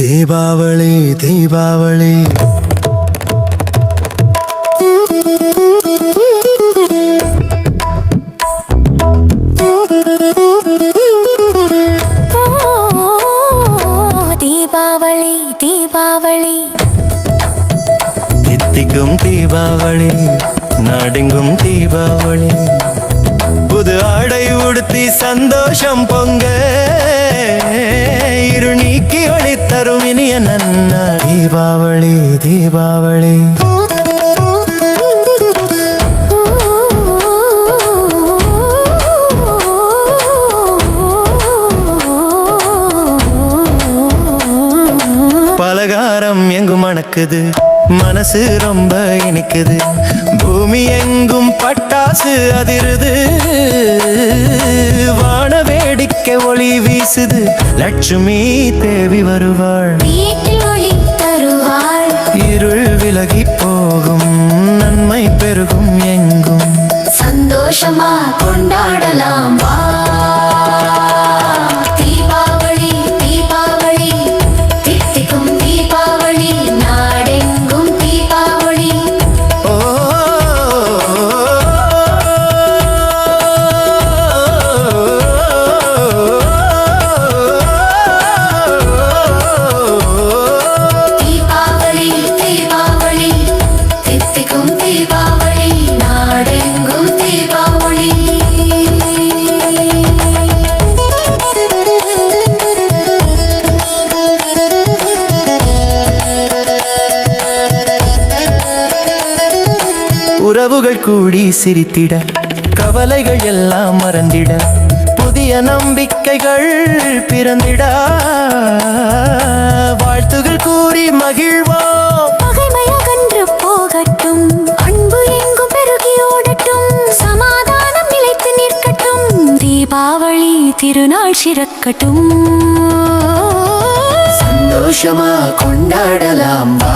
தீபாவளி தீபாவளி தீபாவளி தீபாவளி தித்திக்கும் தீபாவளி நாடெங்கும் தீபாவளி புது ஆடை உடுத்தி சந்தோஷம் பொங்க இரு நீக்கி ஒளி தரும் இனிய நன்ன தீபாவளி தீபாவளி பலகாரம் எங்கும் மணக்குது மனசு ரொம்ப இனிக்குது பூமி எங்கும் பட்டாசு அதிருது வான வேடிக்கை ஒளி வீசுது லட்சுமி தேவி வருவாள் வீட்டில் ஒளி தருவாள் இருள் விலகி போகும் நன்மை பெருகும் எங்கும் சந்தோஷமா கொண்டாடலாம் வா தீபாவளி தீபாவளி தித்திக்கும் தீபாவளி நாடெங்கும் தீபாவளி ஓ தீபாவளி தீபாவளி தித்திக்கும் தீபாவளி நாடெங்கும் தீபாவளி உறவுகள் கூடி சிரித்திட கவலைகள் எல்லாம் மறந்திட புதிய நம்பிக்கைகள் பிறந்திட வாழ்த்துகள் கூறி மகிழ்வோம் பகைமையகன்று போகட்டும் அன்பு எங்கும் பெருகி ஓடட்டும் சமாதானம் நிலைத்து நிற்கட்டும் தீபாவளி திருநாள் சிறக்கட்டும் சந்தோஷமா கொண்டாடலாம் வா